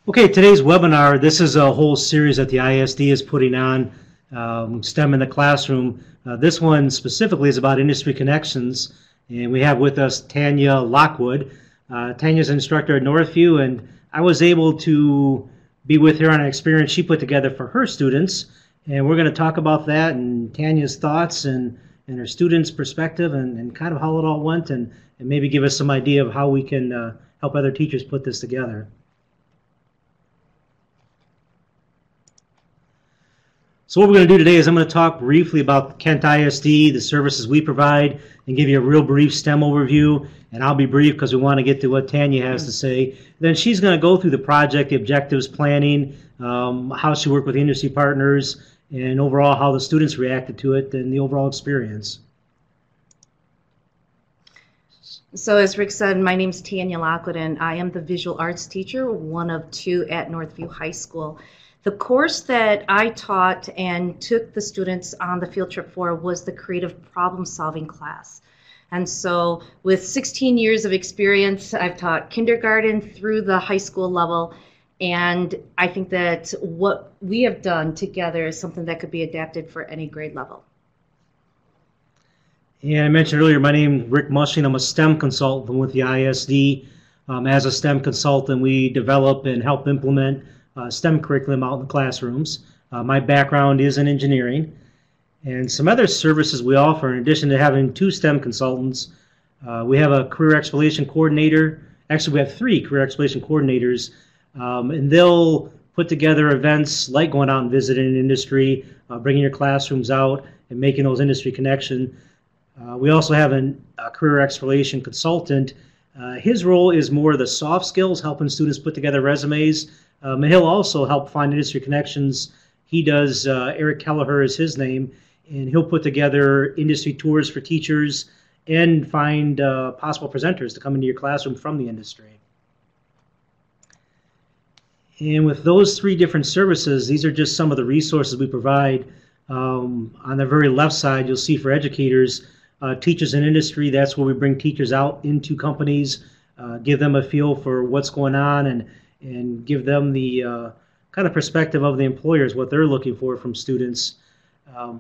Okay, today's webinar, this is a whole series that the ISD is putting on, STEM in the classroom. This one specifically is about industry connections, and we have with us Tanya Lockwood. Tanya's an instructor at Northview, and I was able to be with her on an experience she put together for her students, and we're going to talk about that and Tanya's thoughts and her students' perspective and kind of how it all went, and maybe give us some idea of how we can help other teachers put this together. So what we're going to do today is I'm going to talk briefly about Kent ISD, the services we provide, and give you a real brief STEM overview. And I'll be brief because we want to get to what Tanya has to say. Then she's going to go through the project, the objectives, planning, how she worked with the industry partners, and overall how the students reacted to it and the overall experience. So as Rick said, my name is Tanya Lockwood, and I am the visual arts teacher, one of two at Northview High School. The course that I taught and took the students on the field trip for was the creative problem solving class. And so with 16 years of experience, I've taught kindergarten through the high school level. And I think that what we have done together is something that could be adapted for any grade level. And I mentioned earlier, my name is Rick Mushing. I'm a STEM consultant with the ISD. As a STEM consultant, we develop and help implement STEM curriculum out in the classrooms. My background is in engineering, and some other services we offer in addition to having two STEM consultants. We have a career exploration coordinator. Actually, we have three career exploration coordinators, and they'll put together events like going out and visiting an industry, bringing your classrooms out and making those industry connections. We also have a career exploration consultant. His role is more the soft skills, helping students put together resumes. And he'll also help find industry connections. He does, Eric Kelleher is his name, and he'll put together industry tours for teachers and find possible presenters to come into your classroom from the industry. And with those three different services, these are just some of the resources we provide. On the very left side, you'll see for educators, teachers in industry. That's where we bring teachers out into companies, give them a feel for what's going on, and give them the kind of perspective of the employers, what they're looking for from students.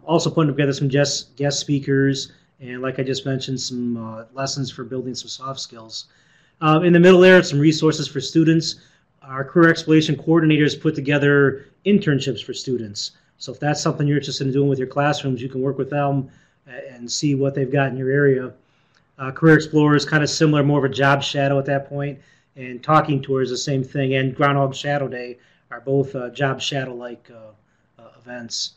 Also putting together some guest speakers, and like I just mentioned, some lessons for building some soft skills. In the middle there, some resources for students. Our career exploration coordinators put together internships for students. So if that's something you're interested in doing with your classrooms, you can work with them and see what they've got in your area. Career Explorer is kind of similar, more of a job shadow at that point. And Talking Tours, the same thing, and Groundhog Shadow Day are both job shadow-like events.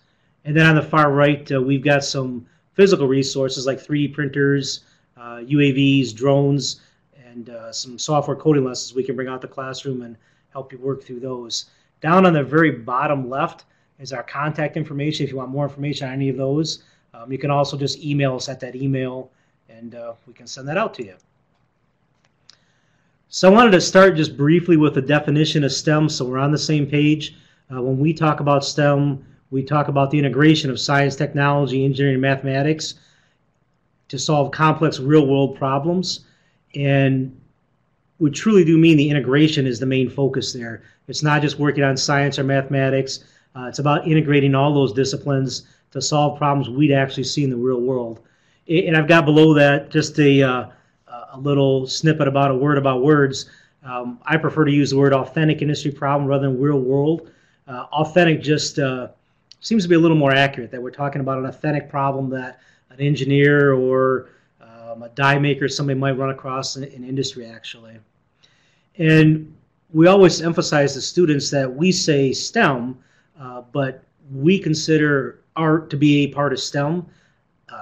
And then on the far right, we've got some physical resources like 3D printers, UAVs, drones, and some software coding lessons we can bring out the classroom and help you work through those. Down on the very bottom left is our contact information. If you want more information on any of those, you can also just email us at that email, and we can send that out to you. So I wanted to start just briefly with the definition of STEM so we're on the same page. When we talk about STEM, we talk about the integration of science, technology, engineering, and mathematics to solve complex real-world problems. And we truly do mean the integration is the main focus there. It's not just working on science or mathematics. It's about integrating all those disciplines to solve problems we'd actually see in the real world. And I've got below that just a little snippet about a word about words. I prefer to use the word authentic industry problem rather than real world. Authentic just seems to be a little more accurate, that we're talking about an authentic problem that an engineer or a die maker, somebody might run across in industry actually. And we always emphasize to students that we say STEM, but we consider art to be a part of STEM.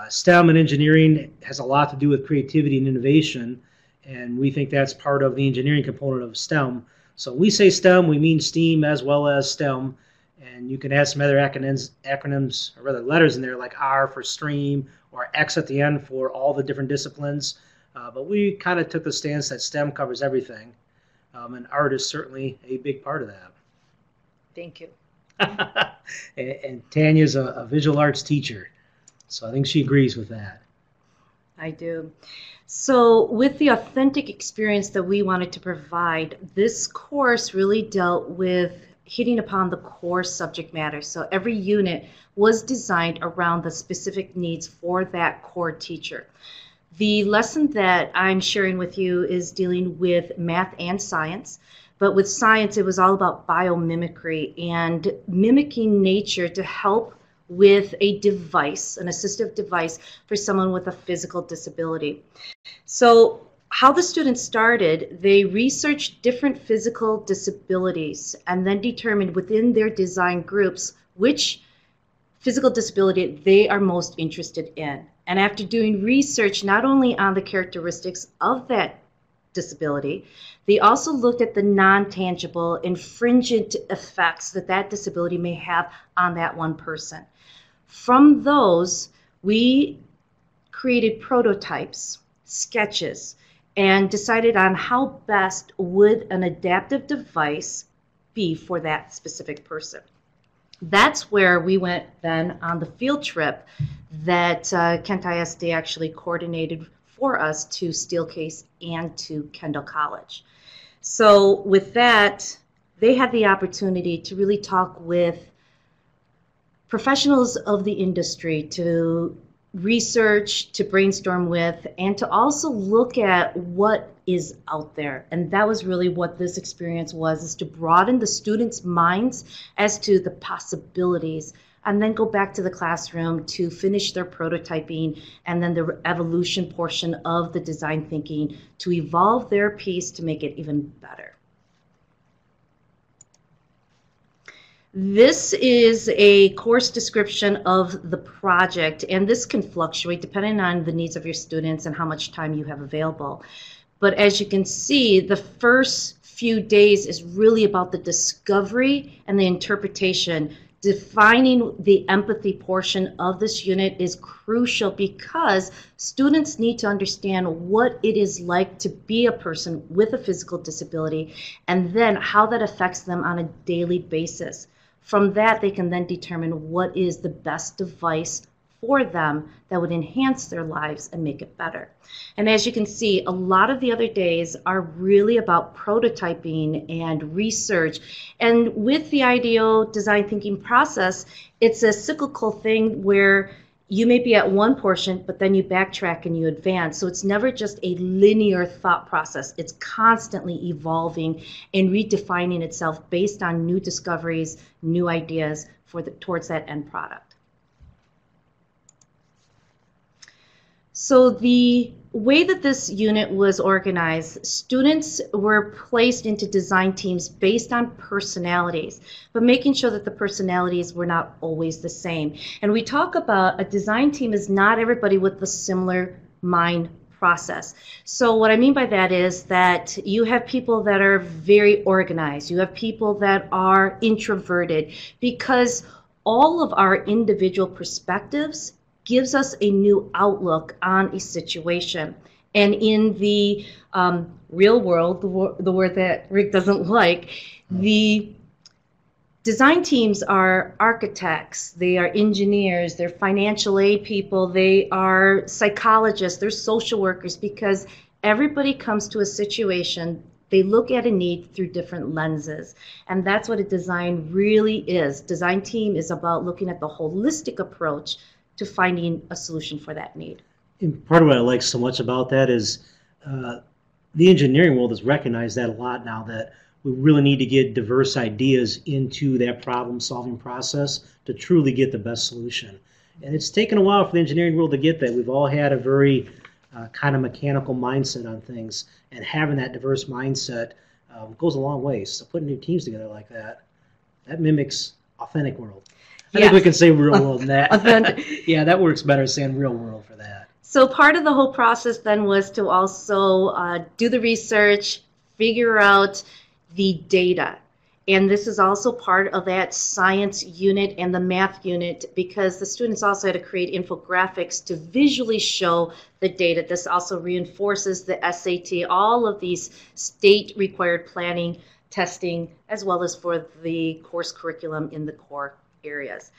STEM and engineering has a lot to do with creativity and innovation, and we think that's part of the engineering component of STEM. So when we say STEM, we mean STEAM as well as STEM, and you can add some other acronyms, or rather letters in there, like R for stream, or X at the end for all the different disciplines. But we kind of took the stance that STEM covers everything, and art is certainly a big part of that. Thank you. And Tanya's a visual arts teacher, so I think she agrees with that. I do. So with the authentic experience that we wanted to provide, this course really dealt with hitting upon the core subject matter. So every unit was designed around the specific needs for that core teacher. The lesson that I'm sharing with you is dealing with math and science. But with science, it was all about biomimicry and mimicking nature to help with a device, an assistive device for someone with a physical disability. So how the students started, they researched different physical disabilities and then determined within their design groups which physical disability they are most interested in. And after doing research not only on the characteristics of that disability, they also looked at the non-tangible infringent effects that that disability may have on that one person. From those, we created prototypes, sketches, and decided on how best would an adaptive device be for that specific person. That's where we went then on the field trip that Kent ISD actually coordinated for us to Steelcase and to Kendall College. So with that, they had the opportunity to really talk with professionals of the industry, to research, to brainstorm with, and to also look at what is out there. And that was really what this experience was, is to broaden the students' minds as to the possibilities, and then go back to the classroom to finish their prototyping and then the evolution portion of the design thinking to evolve their piece to make it even better. This is a course description of the project, and this can fluctuate depending on the needs of your students and how much time you have available. But as you can see, the first few days is really about the discovery and the interpretation. Defining the empathy portion of this unit is crucial because students need to understand what it is like to be a person with a physical disability and then how that affects them on a daily basis. From that, they can then determine what is the best device for them that would enhance their lives and make it better. And as you can see, a lot of the other days are really about prototyping and research. And with the IDEO design thinking process, it's a cyclical thing where you may be at one portion, but then you backtrack and you advance. So it's never just a linear thought process. It's constantly evolving and redefining itself based on new discoveries, new ideas towards that end product. So the way that this unit was organized, students were placed into design teams based on personalities, but making sure that the personalities were not always the same. And we talk about a design team is not everybody with a similar mind process. So what I mean by that is that you have people that are very organized. You have people that are introverted, because all of our individual perspectives gives us a new outlook on a situation. And in the real world, the word that Rick doesn't like, the design teams are architects, they are engineers, they're financial aid people, they are psychologists, they're social workers, because everybody comes to a situation, they look at a need through different lenses. And that's what a design really is. Design team is about looking at the holistic approach to finding a solution for that need. And part of what I like so much about that is the engineering world has recognized that a lot now, that we really need to get diverse ideas into that problem-solving process to truly get the best solution. And it's taken a while for the engineering world to get that. We've all had a very kind of mechanical mindset on things, and having that diverse mindset goes a long way. So putting new teams together like that, that mimics authentic world. I think we can say real world in that. Yeah, that works better saying real world for that. So part of the whole process then was to also do the research, figure out the data. And this is also part of that science unit and the math unit, because the students also had to create infographics to visually show the data. This also reinforces the SAT, all of these state required planning, testing, as well as for the course curriculum in the core areas.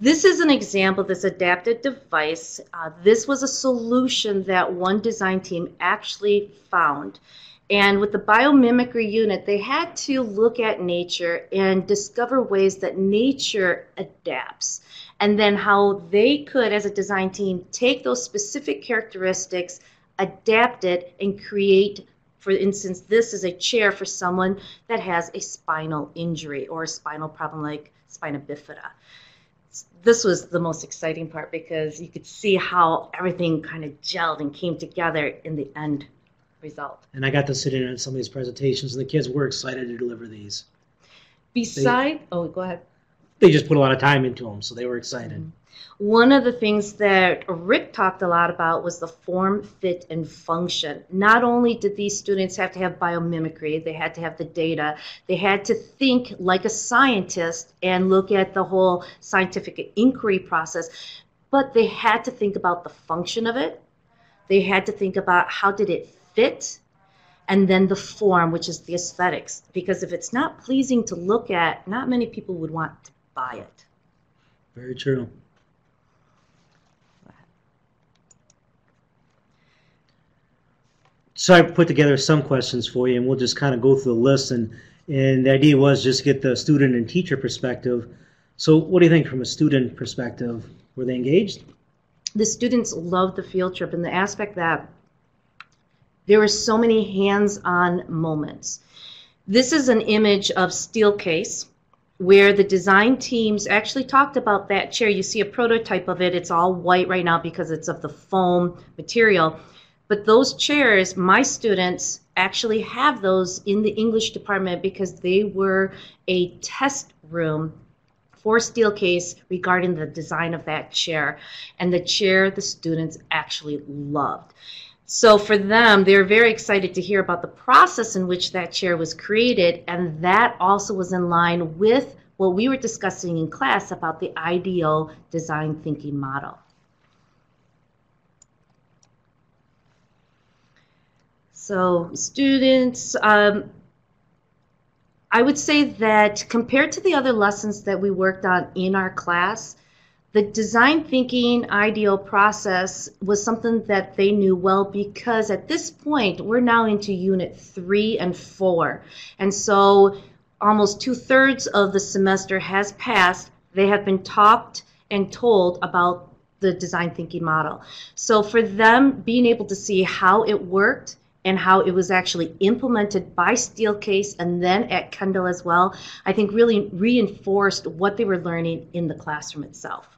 This is an example of this adapted device. This was a solution that one design team actually found. And with the biomimicry unit, they had to look at nature and discover ways that nature adapts. And then how they could, as a design team, take those specific characteristics, adapt it, and create, for instance, this is a chair for someone that has a spinal injury or a spinal problem like spina bifida. This was the most exciting part because you could see how everything kind of gelled and came together in the end result. And I got to sit in on some of these presentations, and the kids were excited to deliver these. Oh, go ahead. They just put a lot of time into them, so they were excited. Mm-hmm. One of the things that Rick talked a lot about was the form, fit, and function. Not only did these students have to have biomimicry, they had to have the data, they had to think like a scientist and look at the whole scientific inquiry process, but they had to think about the function of it. They had to think about how did it fit, and then the form, which is the aesthetics. Because if it's not pleasing to look at, not many people would want to buy it. Very true. So I put together some questions for you, and we'll just kind of go through the list. And the idea was just get the student and teacher perspective. So what do you think from a student perspective? Were they engaged? The students loved the field trip in the aspect that there were so many hands-on moments. This is an image of Steelcase where the design teams actually talked about that chair. You see a prototype of it. It's all white right now because it's of the foam material. But those chairs, my students actually have those in the English department because they were a test room for Steelcase regarding the design of that chair. And the chair the students actually loved. So for them, they're very excited to hear about the process in which that chair was created, and that also was in line with what we were discussing in class about the IDEO design thinking model. So students, I would say that compared to the other lessons that we worked on in our class, the design thinking IDEO process was something that they knew well because at this point, we're now into unit 3 and 4. And so almost 2/3 of the semester has passed. They have been taught and told about the design thinking model. So for them, being able to see how it worked and how it was actually implemented by Steelcase and then at Kendall as well, I think really reinforced what they were learning in the classroom itself.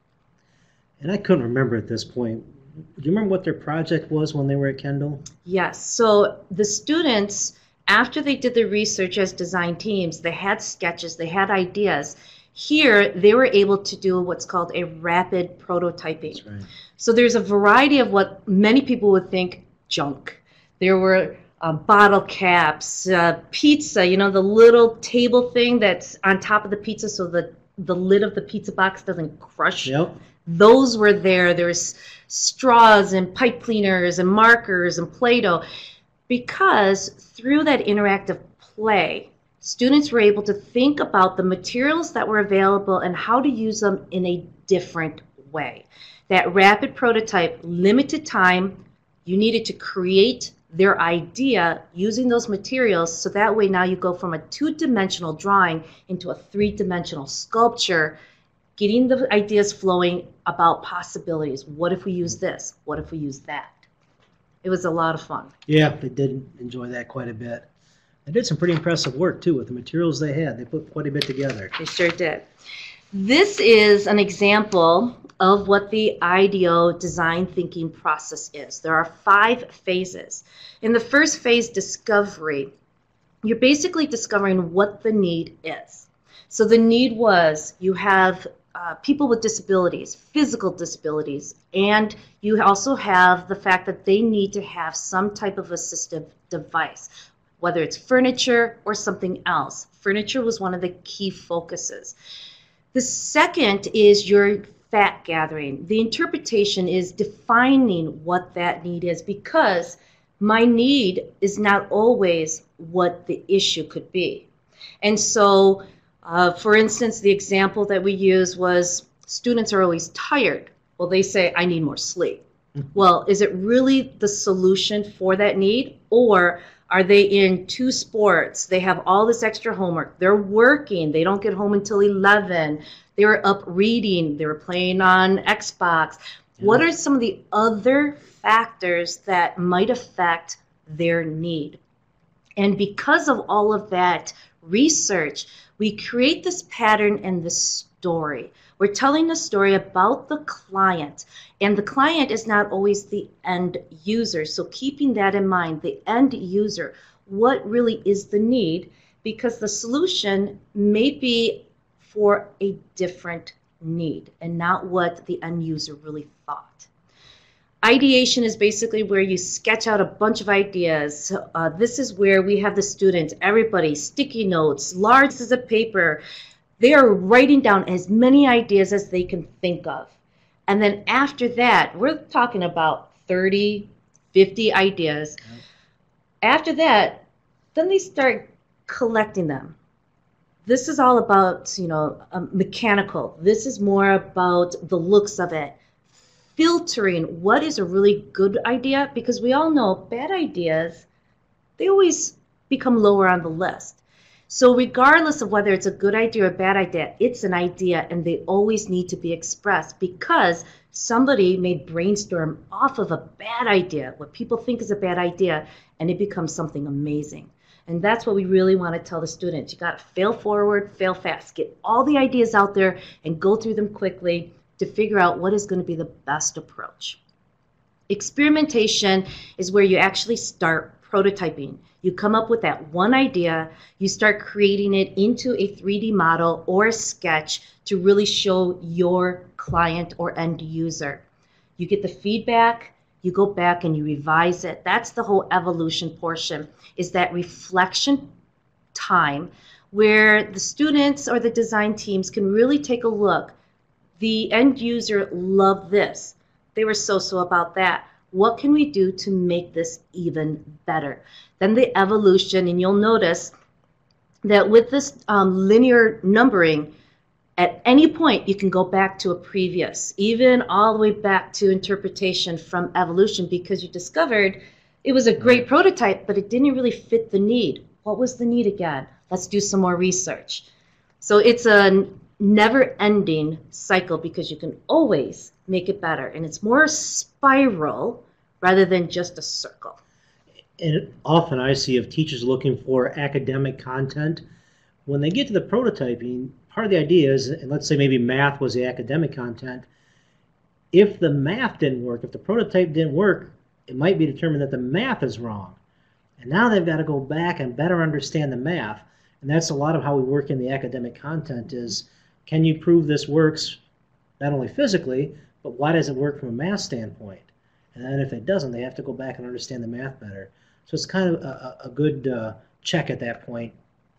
And I couldn't remember at this point. Do you remember what their project was when they were at Kendall? Yes. So the students, after they did the research as design teams, they had sketches, they had ideas. Here, they were able to do what's called a rapid prototyping. That's right. So there's a variety of what many people would think junk. There were bottle caps, pizza, you know, the little table thing that's on top of the pizza so the lid of the pizza box doesn't crush. Yep. Those were there. There's straws and pipe cleaners and markers and Play-Doh. Because through that interactive play, students were able to think about the materials that were available and how to use them in a different way. That rapid prototype, limited time, you needed to create their idea using those materials, so that way now you go from a 2-dimensional drawing into a 3-dimensional sculpture, getting the ideas flowing about possibilities. What if we use this? What if we use that? It was a lot of fun. Yeah, they did enjoy that quite a bit. They did some pretty impressive work, too, with the materials they had. They put quite a bit together. They sure did. This is an example of what the IDEO design thinking process is. There are 5 phases. In the first phase, discovery, you're basically discovering what the need is. So the need was you have people with disabilities, physical disabilities, and you also have the fact that they need to have some type of assistive device, whether it's furniture or something else. Furniture was one of the key focuses. The second is your fact gathering. The interpretation is defining what that need is, because my need is not always what the issue could be. And so For instance, the example that we used was students are always tired. Well, they say, I need more sleep. Well, is it really the solution for that need? Or are they in 2 sports? They have all this extra homework. They're working. They don't get home until 11. They were up reading. They were playing on Xbox. Yeah. What are some of the other factors that might affect their need? And because of all of that research, we create this pattern and this story. We're telling a story about the client, and the client is not always the end user. So keeping that in mind, the end user, what really is the need? Because the solution may be for a different need and not what the end user really thought. Ideation is basically where you sketch out a bunch of ideas. This is where we have the students, everybody, sticky notes, large pieces of paper. They are writing down as many ideas as they can think of. And then after that, we're talking about 30, 50 ideas. Yep. After that, then they start collecting them. This is all about, mechanical. This is more about the looks of it. Filtering what is a really good idea, because we all know bad ideas, they always become lower on the list. So regardless of whether it's a good idea or a bad idea, it's an idea and they always need to be expressed, because somebody may brainstorm off of a bad idea, what people think is a bad idea, and it becomes something amazing. And that's what we really want to tell the students. You got to fail forward, fail fast. Get all the ideas out there and go through them quickly to figure out what is going to be the best approach. Experimentation is where you actually start prototyping. You come up with that one idea, you start creating it into a 3D model or a sketch to really show your client or end user. You get the feedback, you go back and you revise it. That's the whole evolution portion, is that reflection time where the students or the design teams can really take a look. The end user loved this. They were so-so about that. What can we do to make this even better? Then the evolution, and you'll notice that with this linear numbering, at any point you can go back to a previous, even all the way back to interpretation from evolution, because you discovered it was a great prototype, but it didn't really fit the need. What was the need again? Let's do some more research. So it's a never-ending cycle, because you can always make it better, and it's more a spiral rather than just a circle. And often I see of teachers looking for academic content. When they get to the prototyping, part of the idea is, and let's say maybe math was the academic content, if the math didn't work, if the prototype didn't work, it might be determined that the math is wrong. And now they've got to go back and better understand the math. And that's a lot of how we work in the academic content is, can you prove this works not only physically, but why does it work from a math standpoint? And then if it doesn't, they have to go back and understand the math better. So it's kind of a good check at that point.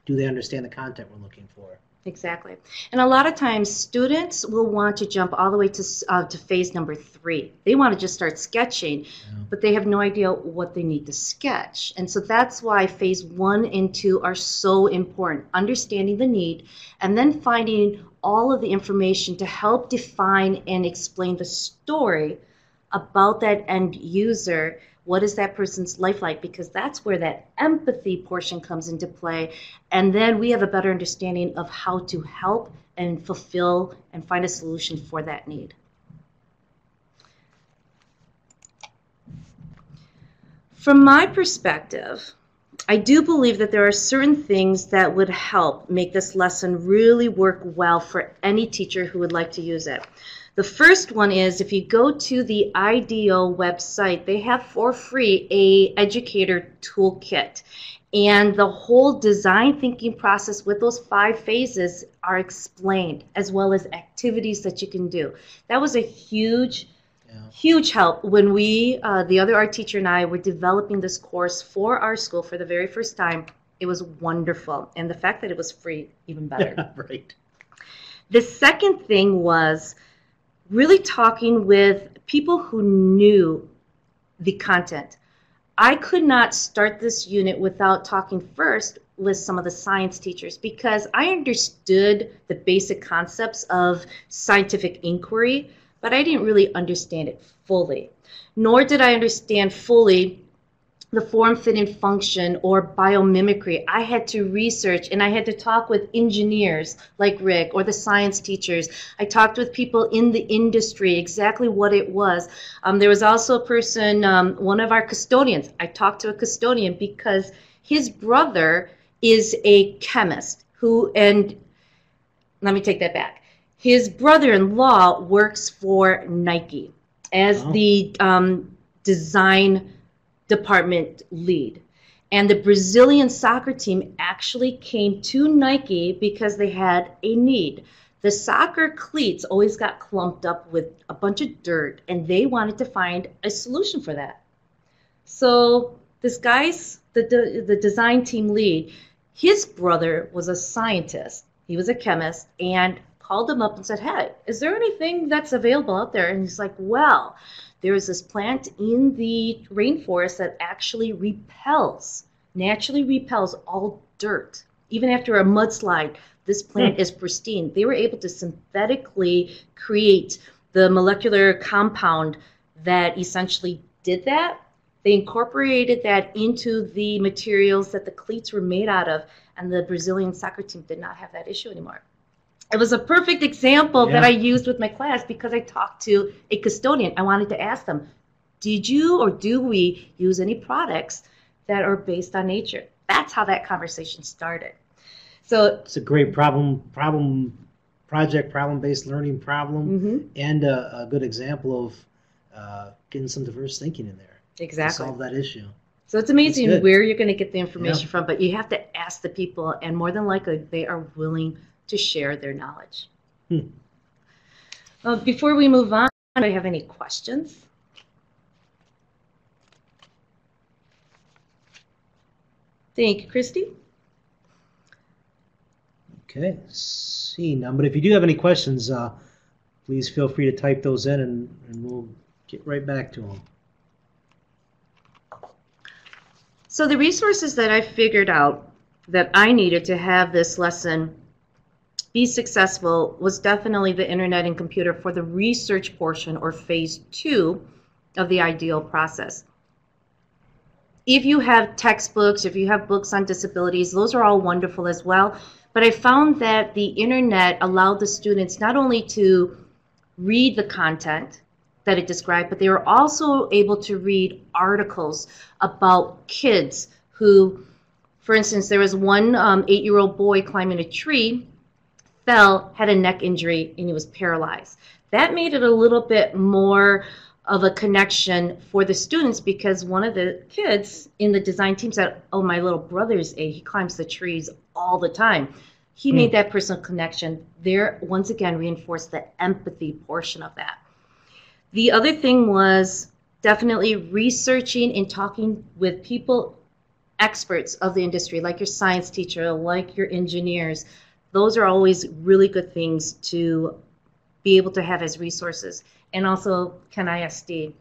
Do they understand the content we're looking for? Exactly. And a lot of times students will want to jump all the way to phase number 3. They want to just start sketching, but they have no idea what they need to sketch. And so that's why phase 1 and 2 are so important. Understanding the need and then finding all of the information to help define and explain the story about that end user. What is that person's life like? Because that's where that empathy portion comes into play. And then we have a better understanding of how to help and fulfill and find a solution for that need. From my perspective, I do believe that there are certain things that would help make this lesson really work well for any teacher who would like to use it. The first one is, if you go to the IDEO website, they have for free a educator toolkit. And the whole design thinking process with those 5 phases are explained, as well as activities that you can do. That was a huge help when we, the other art teacher and I, were developing this course for our school for the very first time. It was wonderful. And the fact that it was free, even better. Yeah, right. The second thing was really talking with people who knew the content. I could not start this unit without talking first with some of the science teachers because I understood the basic concepts of scientific inquiry, but I didn't really understand it fully. Nor did I understand fully the form, fit, and function or biomimicry. I had to research and I had to talk with engineers like Rick or the science teachers. I talked with people in the industry, exactly what it was. There was also a person, one of our custodians. I talked to a custodian because his brother is a chemist and let me take that back. His brother-in-law works for Nike as the design department lead. And the Brazilian soccer team actually came to Nike because they had a need. The soccer cleats always got clumped up with a bunch of dirt, and they wanted to find a solution for that. So this guy's, the design team lead, his brother was a scientist. He was a chemist, and called him up and said, hey, is there anything that's available out there? And he's like, well, there is this plant in the rainforest that actually naturally repels all dirt. Even after a mudslide, this plant is pristine. They were able to synthetically create the molecular compound that essentially did that. They incorporated that into the materials that the cleats were made out of, and the Brazilian soccer team did not have that issue anymore. It was a perfect example that I used with my class because I talked to a custodian. I wanted to ask them, did you or do we use any products that are based on nature? That's how that conversation started. So it's a great problem-based learning problem, and a good example of getting some diverse thinking in there to solve that issue. So it's amazing where you're going to get the information from, but you have to ask the people, and more than likely they are willing to share their knowledge. Before we move on, do I have any questions? Thank you, Christy. Okay, seeing none, but if you do have any questions, please feel free to type those in and we'll get right back to them. So the resources that I figured out that I needed to have this lesson be successful was definitely the internet and computer for the research portion, or phase 2 of the IDEAL process. If you have textbooks, if you have books on disabilities, those are all wonderful as well. But I found that the internet allowed the students not only to read the content that it described, but they were also able to read articles about kids who, for instance, there was one 8-year-old boy climbing a tree, fell, had a neck injury, and he was paralyzed. That made it a little bit more of a connection for the students because one of the kids in the design team said, oh, my little brother's he climbs the trees all the time. He made that personal connection. There, once again, reinforced the empathy portion of that. The other thing was definitely researching and talking with people, experts of the industry, like your science teacher, like your engineers. Those are always really good things to be able to have as resources. And also, Ken ISD.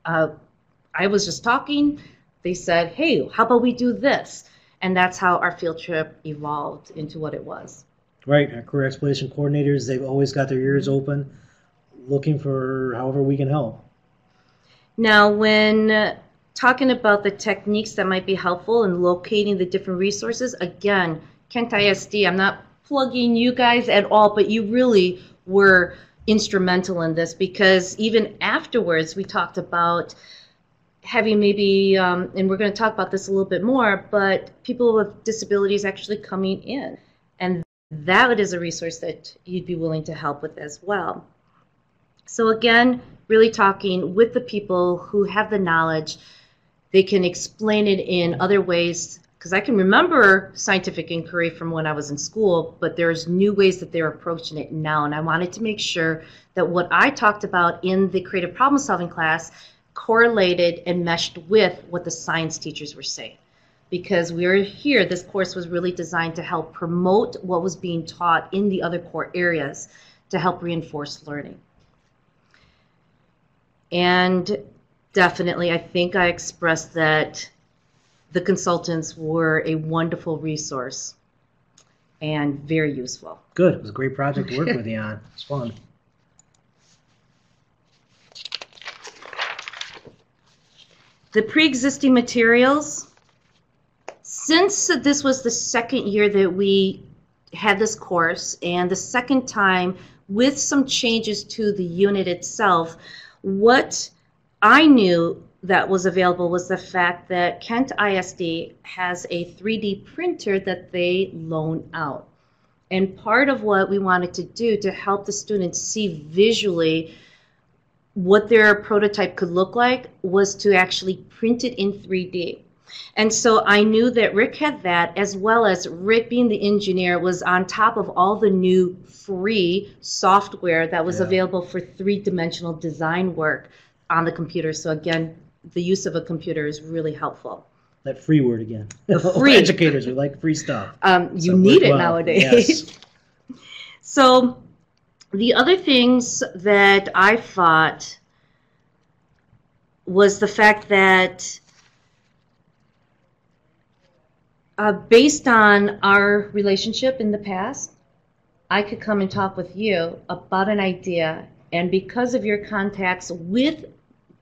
I was just talking. They said, hey, how about we do this? And that's how our field trip evolved into what it was. Right. Our career exploration coordinators, they've always got their ears open, looking for however we can help. Now, when talking about the techniques that might be helpful in locating the different resources, again, Kent ISD, I'm not plugging you guys at all, but you really were instrumental in this because even afterwards we talked about having maybe, and we're going to talk about this a little bit more, but people with disabilities actually coming in. And that is a resource that you'd be willing to help with as well. So again, really talking with the people who have the knowledge. They can explain it in other ways, because I can remember scientific inquiry from when I was in school, but there's new ways that they're approaching it now. And I wanted to make sure that what I talked about in the creative problem solving class correlated and meshed with what the science teachers were saying. Because we were here, this course was really designed to help promote what was being taught in the other core areas to help reinforce learning. And definitely, I think I expressed that the consultants were a wonderful resource and very useful. Good. It was a great project to work with you on. It's fun. The pre-existing materials, since this was the second year that we had this course and the second time with some changes to the unit itself, what I knew that was available was the fact that Kent ISD has a 3D printer that they loan out. And part of what we wanted to do to help the students see visually what their prototype could look like was to actually print it in 3D. And so I knew that Rick had that, as well as Rick, being the engineer, was on top of all the new free software that was available for three-dimensional design work on the computer. So again, the use of a computer is really helpful. That free word again. The free. Educators, we like free stuff. You need it nowadays. Yes. So the other things that I thought was the fact that based on our relationship in the past, I could come and talk with you about an idea, and because of your contacts with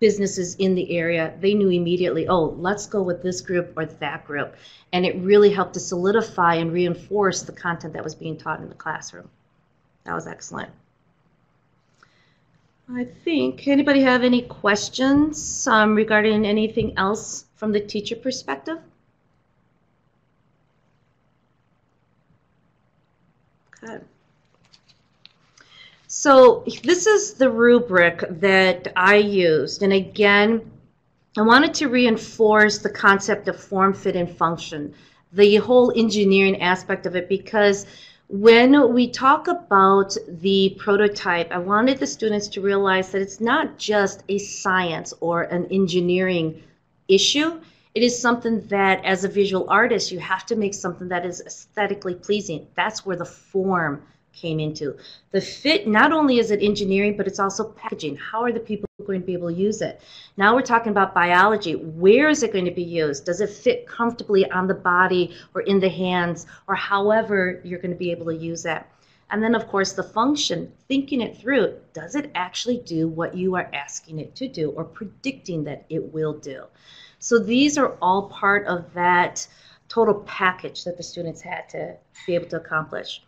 businesses in the area, they knew immediately, oh, let's go with this group or that group. And it really helped to solidify and reinforce the content that was being taught in the classroom. That was excellent. I think, anybody have any questions regarding anything else from the teacher perspective? Okay. So this is the rubric that I used, and again, I wanted to reinforce the concept of form, fit, and function, the whole engineering aspect of it, because when we talk about the prototype, I wanted the students to realize that it's not just a science or an engineering issue. It is something that, as a visual artist, you have to make something that is aesthetically pleasing. That's where the form came into. The fit, not only is it engineering, but it's also packaging. How are the people going to be able to use it? Now we're talking about biology. Where is it going to be used? Does it fit comfortably on the body or in the hands, or however you're going to be able to use it? And then, of course, the function, thinking it through. Does it actually do what you are asking it to do or predicting that it will do? So these are all part of that total package that the students had to be able to accomplish.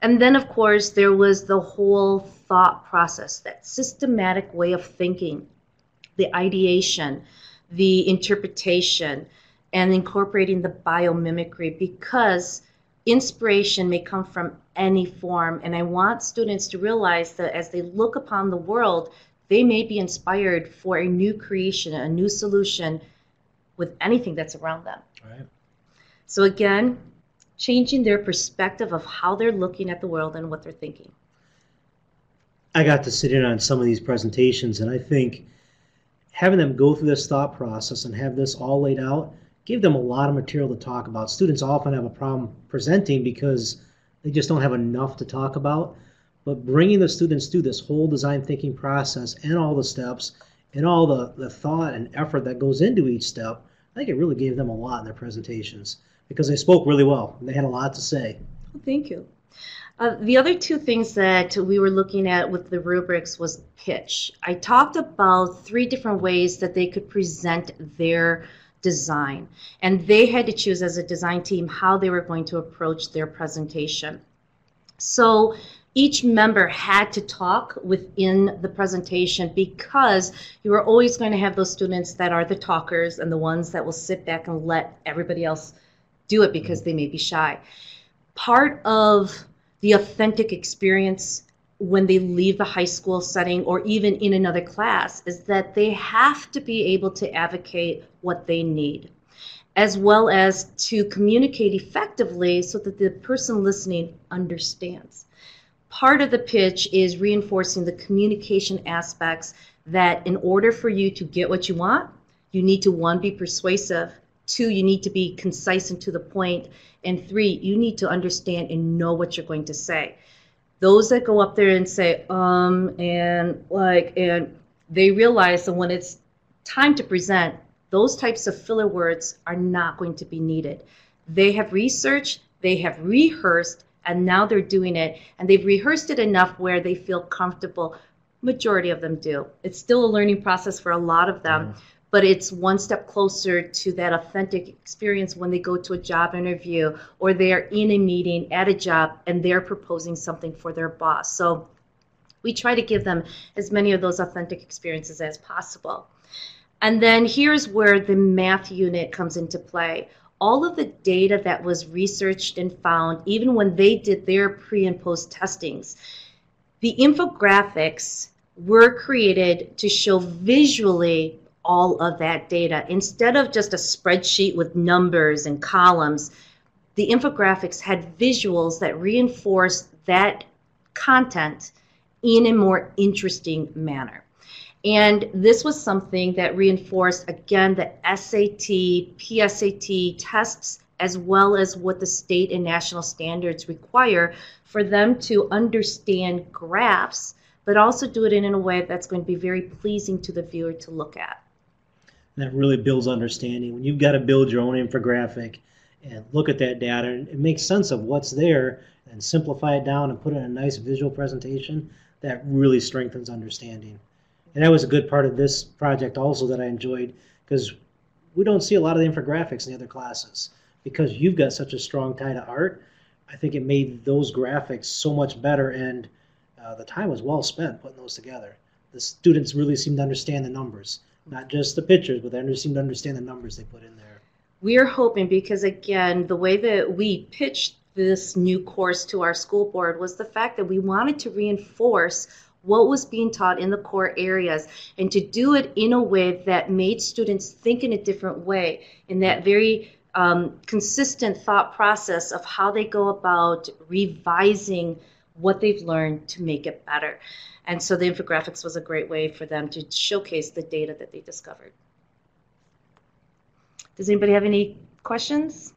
And then, of course, there was the whole thought process, that systematic way of thinking, the ideation, the interpretation, and incorporating the biomimicry, because inspiration may come from any form. And I want students to realize that as they look upon the world, they may be inspired for a new creation, a new solution with anything that's around them. Right. So again, changing their perspective of how they're looking at the world and what they're thinking. I got to sit in on some of these presentations, and I think having them go through this thought process and have this all laid out gave them a lot of material to talk about. Students often have a problem presenting because they just don't have enough to talk about. But bringing the students through this whole design thinking process and all the steps and all the thought and effort that goes into each step, I think it really gave them a lot in their presentations, because they spoke really well. They had a lot to say. Well, thank you. The other two things that we were looking at with the rubrics was pitch. I talked about 3 different ways that they could present their design, and they had to choose as a design team how they were going to approach their presentation. So each member had to talk within the presentation, because you are always going to have those students that are the talkers and the ones that will sit back and let everybody else do it because they may be shy. Part of the authentic experience when they leave the high school setting or even in another class is that they have to be able to advocate what they need, as well as to communicate effectively so that the person listening understands. Part of the pitch is reinforcing the communication aspects, that in order for you to get what you want, you need to, 1, be persuasive, 2, you need to be concise and to the point, and 3, you need to understand and know what you're going to say. Those that go up there and say, and they realize that when it's time to present, those types of filler words are not going to be needed. They have researched, they have rehearsed, and now they're doing it, and they've rehearsed it enough where they feel comfortable. Majority of them do. It's still a learning process for a lot of them, but it's one step closer to that authentic experience when they go to a job interview or they're in a meeting at a job and they're proposing something for their boss. So we try to give them as many of those authentic experiences as possible. And then here's where the math unit comes into play. All of the data that was researched and found, even when they did their pre and post testings, the infographics were created to show visually all of that data. Instead of just a spreadsheet with numbers and columns, the infographics had visuals that reinforced that content in a more interesting manner. And this was something that reinforced, again, the SAT, PSAT tests, as well as what the state and national standards require for them to understand graphs, but also do it in a way that's going to be very pleasing to the viewer to look at. And that really builds understanding. When you've got to build your own infographic and look at that data, and it makes sense of what's there, and simplify it down and put it in a nice visual presentation, that really strengthens understanding. And that was a good part of this project also that I enjoyed, because we don't see a lot of the infographics in the other classes. Because you've got such a strong tie to art, I think it made those graphics so much better, and the time was well spent putting those together. The students really seemed to understand the numbers, not just the pictures, but they seemed to understand the numbers they put in there. We are hoping, because again, the way that we pitched this new course to our school board was the fact that we wanted to reinforce what was being taught in the core areas, and to do it in a way that made students think in a different way, in that very consistent thought process of how they go about revising what they've learned to make it better. And so the infographics was a great way for them to showcase the data that they discovered. Does anybody have any questions?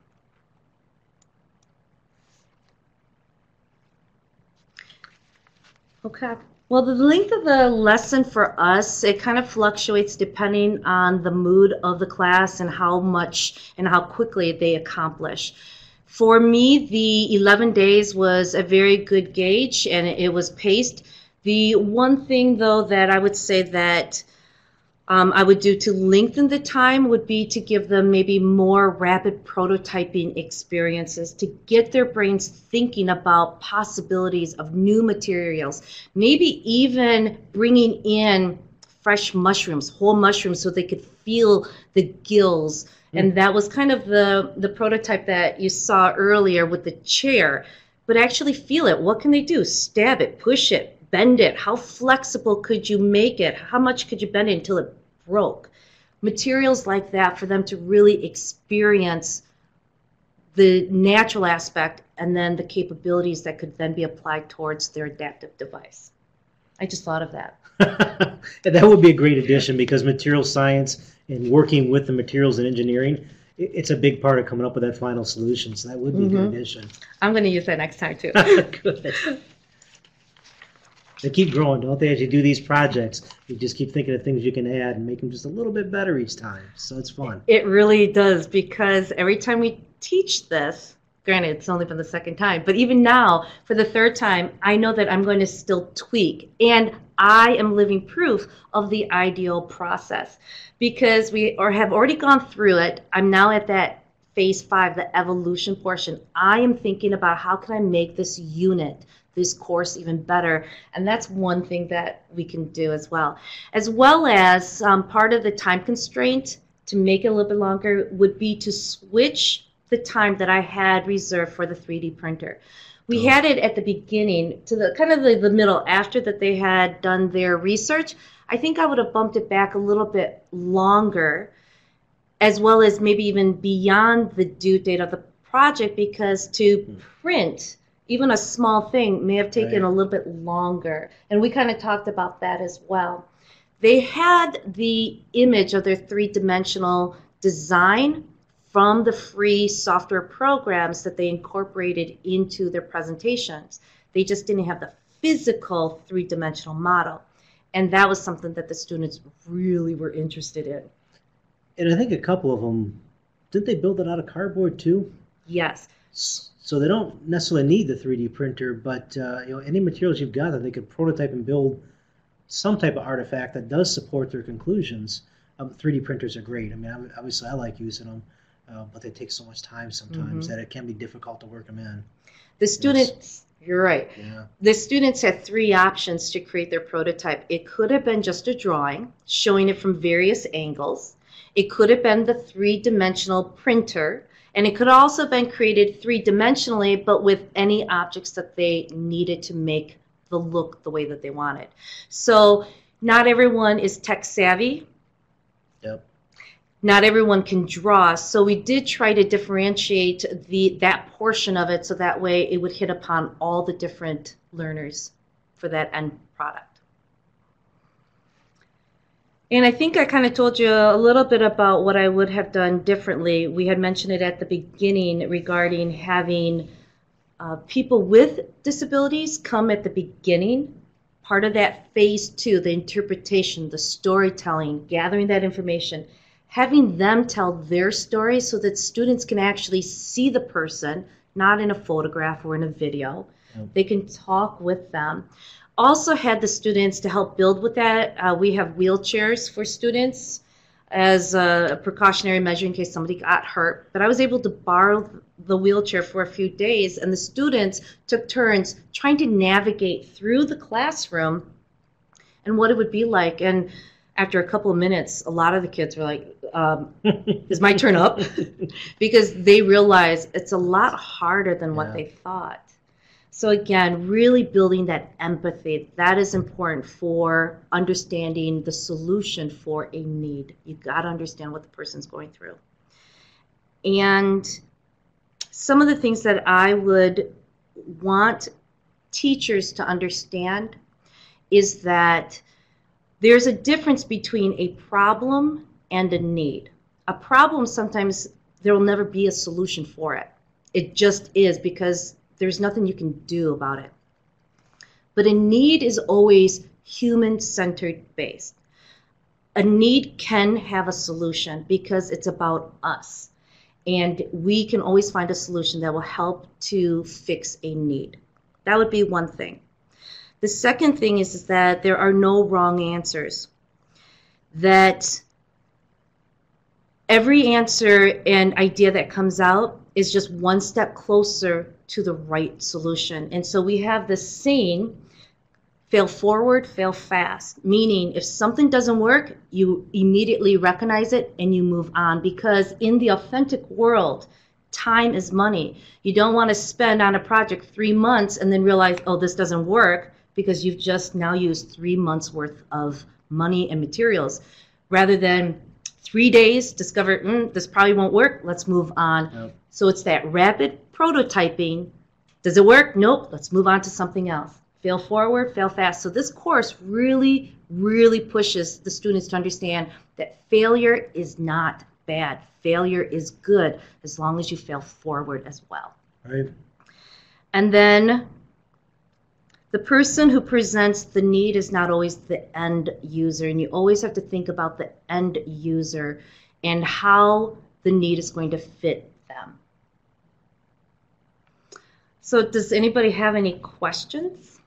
Okay. Well, the length of the lesson for us, it kind of fluctuates depending on the mood of the class and how much and how quickly they accomplish. For me, the 11 days was a very good gauge, and it was paced. The one thing, though, that I would say that I would do to lengthen the time would be to give them maybe more rapid prototyping experiences to get their brains thinking about possibilities of new materials, maybe even bringing in fresh mushrooms, whole mushrooms, so they could feel the gills. And that was kind of the prototype that you saw earlier with the chair, but actually feel it. What can they do? Stab it, push it, bend it. How flexible could you make it? How much could you bend it until it broke? Materials like that for them to really experience the natural aspect and then the capabilities that could then be applied towards their adaptive device. I just thought of that. And that would be a great addition, because material science and working with the materials and engineering, it's a big part of coming up with that final solution. So that would be a good addition. I'm going to use that next time too. Good. They keep growing, don't they? As you do these projects, you just keep thinking of things you can add and make them just a little bit better each time. So it's fun. It really does, because every time we teach this, granted, it's only been the second time, but even now, for the third time, I know that I'm going to still tweak. And I am living proof of the ideal process, because we have already gone through it. I'm now at that phase 5, the evolution portion. I am thinking about how can I make this unit, this course, even better. And that's one thing that we can do as well. As well as part of the time constraint to make it a little bit longer would be to switch the time that I had reserved for the 3D printer. We had it at the beginning to the kind of the middle, after that they had done their research. I think I would have bumped it back a little bit longer, as well as maybe even beyond the due date of the project, because to print even a small thing may have taken a little bit longer. And we kind of talked about that as well. They had the image of their 3-dimensional design from the free software programs that they incorporated into their presentations. They just didn't have the physical 3-dimensional model. And that was something that the students really were interested in. And I think a couple of them, didn't they build it out of cardboard too? Yes. So they don't necessarily need the 3D printer, but any materials you've got that they could prototype and build some type of artifact that does support their conclusions. 3D printers are great. I mean, obviously I like using them, but they take so much time sometimes that it can be difficult to work them in. The students, you're right. Yeah. The students had 3 options to create their prototype. It could have been just a drawing showing it from various angles. It could have been the 3-dimensional printer, and it could also have been created 3-dimensionally, but with any objects that they needed to make the look the way that they wanted. So not everyone is tech savvy. Yep. Not everyone can draw, so we did try to differentiate that portion of it so that way it would hit upon all the different learners for that end product. And I think I kind of told you a little bit about what I would have done differently. We had mentioned it at the beginning regarding having people with disabilities come at the beginning. Part of that phase 2, the interpretation, the storytelling, gathering that information, having them tell their story so that students can actually see the person, not in a photograph or in a video. Yep. They can talk with them. Also had the students to help build with that. We have wheelchairs for students as a precautionary measure in case somebody got hurt. But I was able to borrow the wheelchair for a few days, and the students took turns trying to navigate through the classroom and what it would be like. And after a couple of minutes, a lot of the kids were like, is my turn up? Because they realize it's a lot harder than what they thought. So again, really building that empathy, that is important for understanding the solution for a need. You've got to understand what the person's going through. And some of the things that I would want teachers to understand is that there's a difference between a problem and a need. A problem, sometimes there will never be a solution for it. It just is, because there's nothing you can do about it. But a need is always human-centered based. A need can have a solution because it's about us. And we can always find a solution that will help to fix a need. That would be one thing. The second thing is that there are no wrong answers. That every answer and idea that comes out is just one step closer to the right solution. And so we have this saying, fail forward, fail fast, meaning if something doesn't work, you immediately recognize it and you move on, because in the authentic world, time is money. You don't want to spend on a project 3 months and then realize, oh, this doesn't work, because you've just now used 3 months worth of money and materials, rather than 3 days, discover, this probably won't work, let's move on. Yep. So it's that rapid prototyping. Does it work? Nope, let's move on to something else. Fail forward, fail fast. So this course really, really pushes the students to understand that failure is not bad. Failure is good as long as you fail forward as well. Right. And then the person who presents the need is not always the end user, and you always have to think about the end user and how the need is going to fit them. So does anybody have any questions?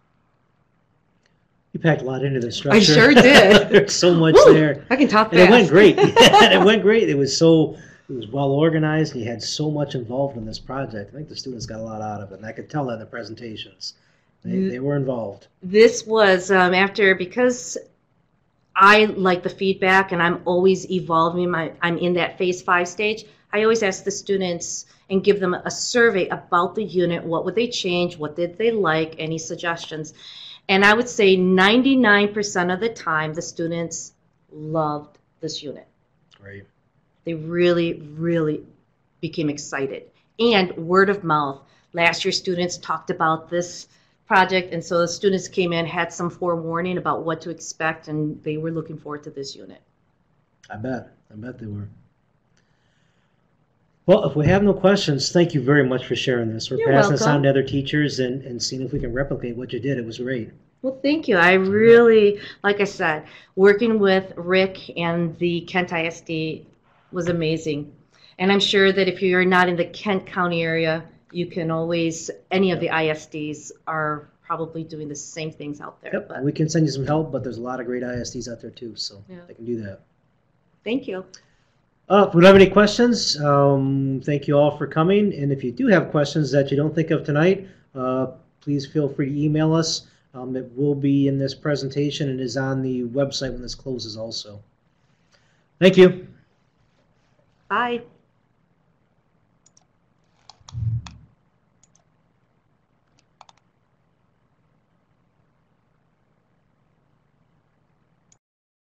You packed a lot into this structure. I sure did. There's so much there. I can talk fast. And it went great. It went great. It was well organized. You had so much involved in this project. I think the students got a lot out of it, and I could tell that in the presentations. They were involved. This was because I like the feedback and I'm always evolving. I'm in that phase 5 stage. I always ask the students and give them a survey about the unit. What would they change? What did they like? Any suggestions? And I would say 99% of the time the students loved this unit. Great. They really, really became excited. And word of mouth. Last year students talked about this project, and so the students came in, had some forewarning about what to expect, and they were looking forward to this unit. I bet they were. Well, if we have no questions, thank you very much for sharing this. We're passing this on to other teachers and seeing if we can replicate what you did. It was great. Well, thank you. I really, like I said, working with Rick and the Kent ISD was amazing. And I'm sure that if you're not in the Kent County area, you can always, any of the ISDs are probably doing the same things out there. Yep, But we can send you some help, but there's a lot of great ISDs out there too, so Yeah. they can do that. thank you. If we don't have any questions, thank you all for coming. And if you do have questions that you don't think of tonight, please feel free to email us. It will be in this presentation and is on the website when this closes also. Thank you. Bye.